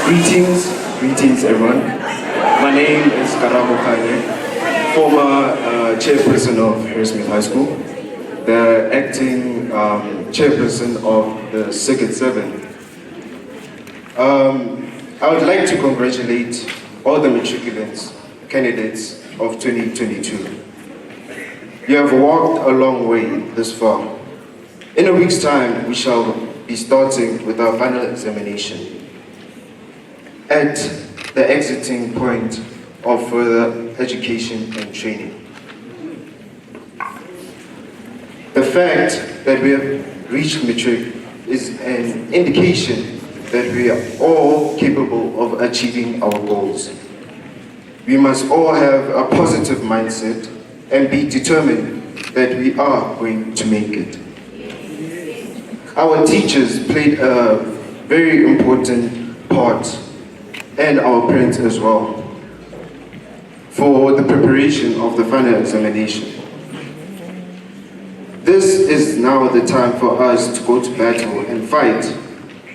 Greetings everyone. My name is Karamo Kanye, former chairperson of Harrismith High School, the acting chairperson of the Circuit 7. I would like to congratulate all the matriculants, candidates of 2022. You have walked a long way this far. In a week's time, we shall be starting with our final examination at the exiting point of further education and training. The fact that we have reached matric is an indication that we are all capable of achieving our goals. We must all have a positive mindset and be determined that we are going to make it. Our teachers played a very important part, and our parents as well, for the preparation of the final examination. This is now the time for us to go to battle and fight.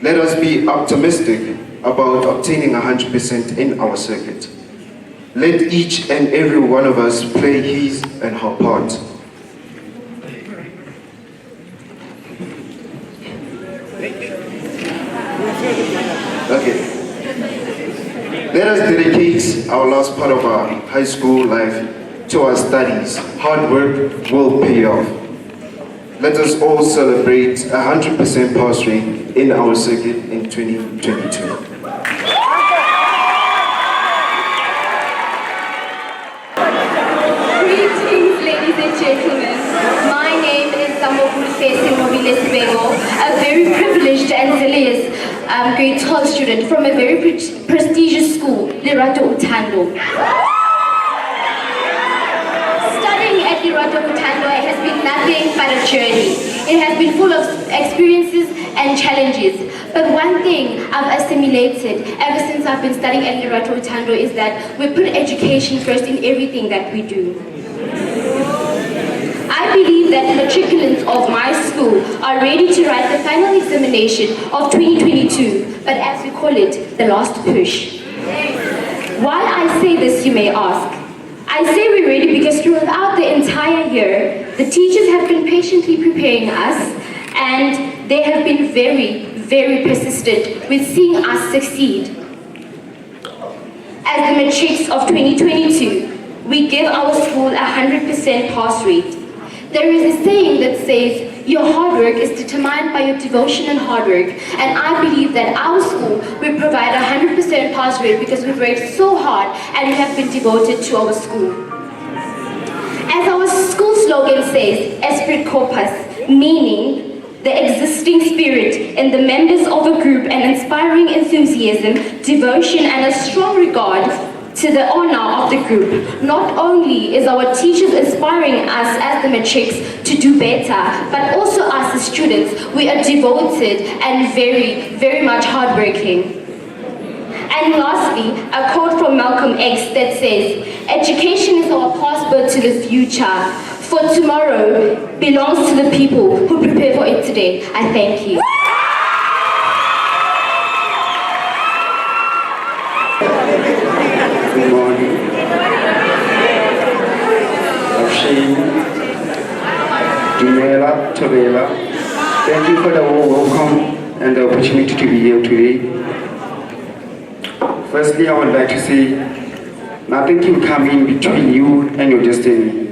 Let us be optimistic about obtaining 100% in our circuit. Let each and every one of us play his and her part. Okay. Let us dedicate our last part of our high school life to our studies. Hard work will pay off. Let us all celebrate 100% pass rate in our circuit in 2022. Ladies and gentlemen, my name is a very privileged and zealous grade 12 student from a very prestigious school, Lerato Utando. Studying at Lerato Utando has been nothing but a journey. It has been full of experiences and challenges. But one thing I've assimilated ever since I've been studying at Lerato Utando is that we put education first in everything that we do. I believe that matriculants of my school are ready to write the final examination of 2022, but as we call it, the last push. Why I say this, you may ask. I say we're ready because throughout the entire year, the teachers have been patiently preparing us, and they have been very, very persistent with seeing us succeed. As the matrics of 2022, we give our school 100% pass rate. There is a saying that says, your hard work is determined by your devotion and hard work. And I believe that our school will provide 100% pass rate because we've worked so hard and we have been devoted to our school. As our school slogan says, Esprit Corpus, meaning the existing spirit in the members of a group and inspiring enthusiasm, devotion, and a strong regard to the honor of the group. Not only is our teachers inspiring us as the matrics to do better, but also us as students, we are devoted and very, very much hardworking. And lastly, a quote from Malcolm X that says, education is our passport to the future, for tomorrow belongs to the people who prepare for it today. I thank you. Good morning. Afshin, Dumela, Tabela, thank you for the warm welcome and the opportunity to be here today. Firstly, I would like to say, nothing can come in between you and your destiny.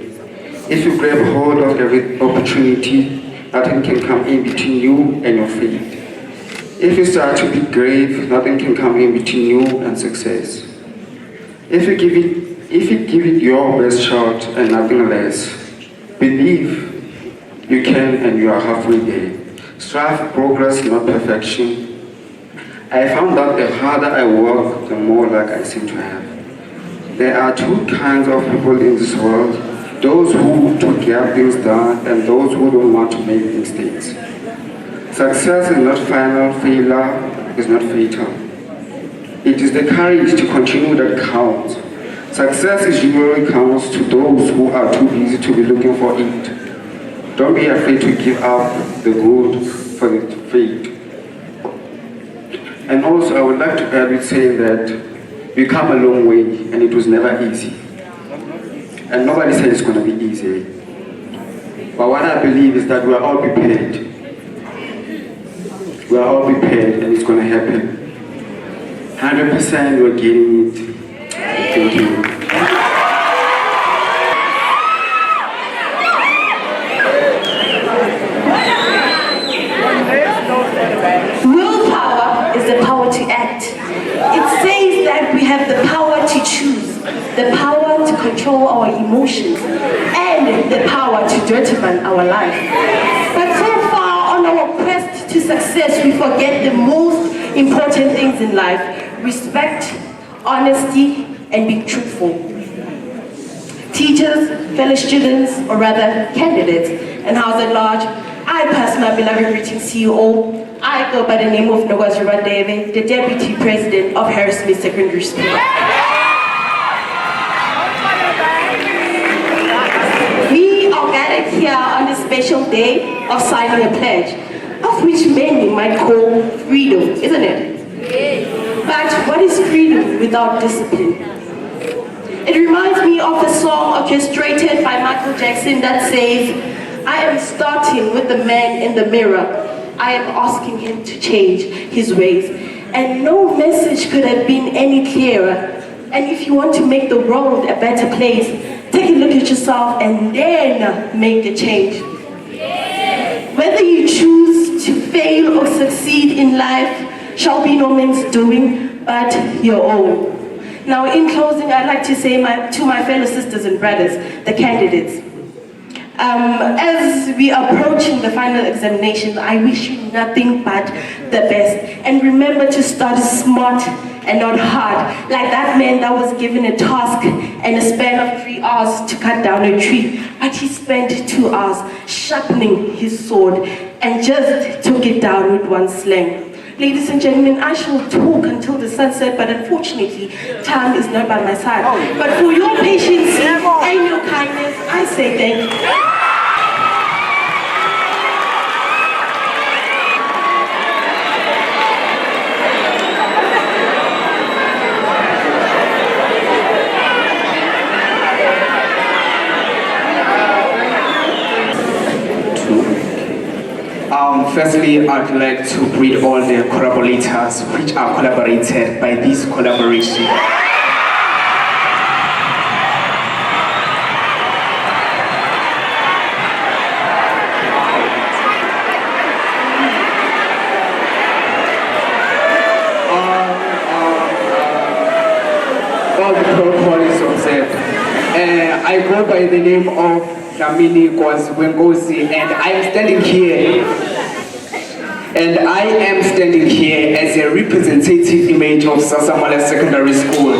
If you grab hold of every opportunity, nothing can come in between you and your fate. If you start to be brave, nothing can come in between you and success. If you give it your best shot and nothing less, believe you can and you are halfway there. Strive progress, not perfection. I found that the harder I work, the more luck I seem to have. There are two kinds of people in this world, those who to get things done and those who don't want to make mistakes. Success is not final, failure is not fatal. It is the courage to continue that counts. Success is usually counts to those who are too busy to be looking for it. Don't be afraid to give up the good for the fate. And also, I would like to add with saying that we come a long way, and it was never easy. And nobody said it's going to be easy. But what I believe is that we are all prepared. We are all prepared, and it's going to happen. 100% we're getting it. Thank you. Willpower is the power to act. It says that we have the power to choose, the power to control our emotions, and the power to determine our life. But so far on our quest to success, we forget the most important things in life: respect, honesty, and being truthful. Teachers, fellow students, or rather candidates, and house at large, I pass my beloved greetings to you all. I go by the name of Nogazura Deve, the Deputy President of Harrismith Secondary School. We are gathered here on this special day of signing a pledge, of which many might call freedom, isn't it? But what is freedom without discipline? It reminds me of a song orchestrated by Michael Jackson that says, I am starting with the man in the mirror. I am asking him to change his ways. And no message could have been any clearer. And if you want to make the world a better place, take a look at yourself and then make the change. Whether you choose to fail or succeed in life shall be no man's doing but your own. Now, in closing, I'd like to say to my fellow sisters and brothers, the candidates, as we are approaching the final examinations, I wish you nothing but the best. And remember to start smart and not hard, like that man that was given a task and a span of 3 hours to cut down a tree, but he spent 2 hours sharpening his sword and just took it down with one sling. Ladies and gentlemen, I shall talk until the sunset, but unfortunately, time is not by my side. But for your patience and your kindness, I say thank you. Firstly, I'd like to greet all the collaborators which are collaborated by this collaboration. All the protocol is observed. I go by the name of Dlamini Wengosi, and I am standing here. And I am standing here as a representative image of Sasamala Secondary School.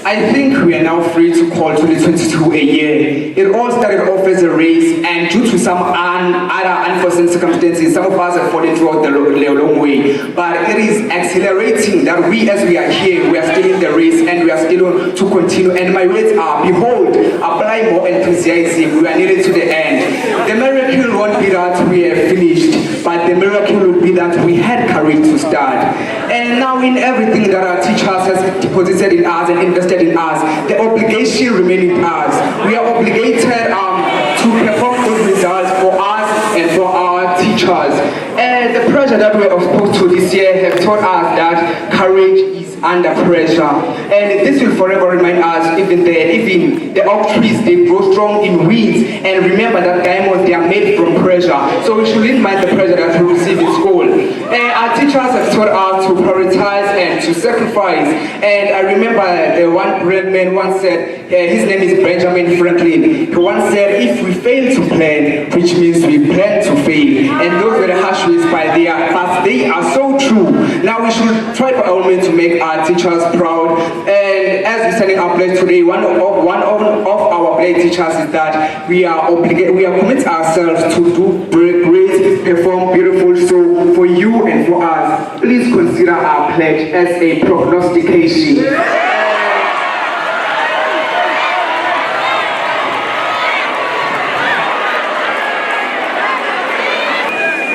I think we are now free to call 2022 a year. It all started off as a race, and due to some other unforeseen circumstances, some of us have fallen throughout the long way. But it is accelerating that we, as we are here, we are still in the race and we are still to continue. And my words are, behold, apply more enthusiasm, we are nearly to the end. The miracle won't be that we have finished, but the miracle will be that we had courage to start. And now in everything that our teachers has deposited in us and invested in us, the obligation remaining in us. We are obligated to perform good results for us and for our teachers. And the pressure that we are exposed to this year have taught us that courage is under pressure. And this will forever remind us, even the oak trees, they grow strong in winds. And remember that diamonds, they are made from pressure. So we shouldn't mind the pressure that we receive in school. And our teachers have taught us to prioritize and to sacrifice. And I remember the one great man once said, his name is Benjamin Franklin. He once said, if we fail to plan, which means we plan to fail. And those were the harsh words by their, but they are so true. Now we should try by all means to make our teachers proud. And as we're standing our pledge today, one of our pledge teachers is that we are committing ourselves to do great, perform beautiful. So for you and for us, please consider our pledge as a prognostication.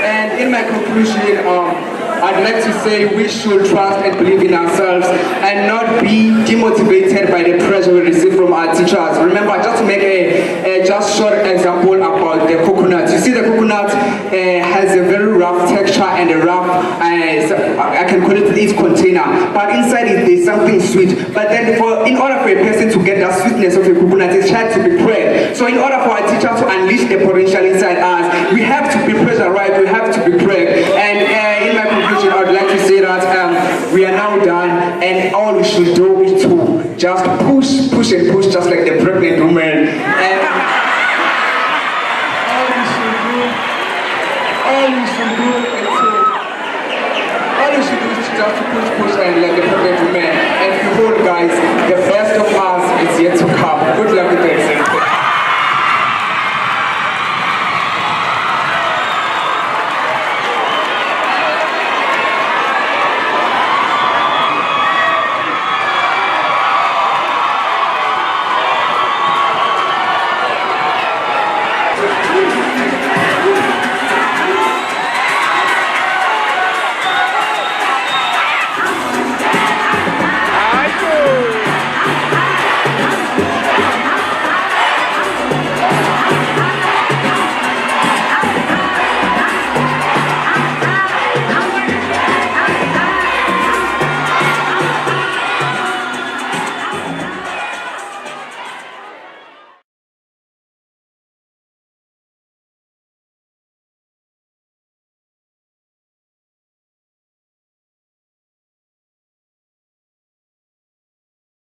And in my conclusion, I'd I'd like to say we should trust and believe in ourselves and not be demotivated by the pressure we receive from our teachers. Remember, just to make a just short example about the coconut. You see the coconut has a very rough texture and a rough, I can call it its container, but inside it there's something sweet. But then in order for a person to get that sweetness of a coconut, it has to be cracked. So in order for our teacher to unleash the potential inside us, we have to be pressurized, we have to be cracked. And in my conclusion, I would like to say that we are now done, and all we should do is to just push and push, just like the pregnant woman. And all we should do is just to push and like the pregnant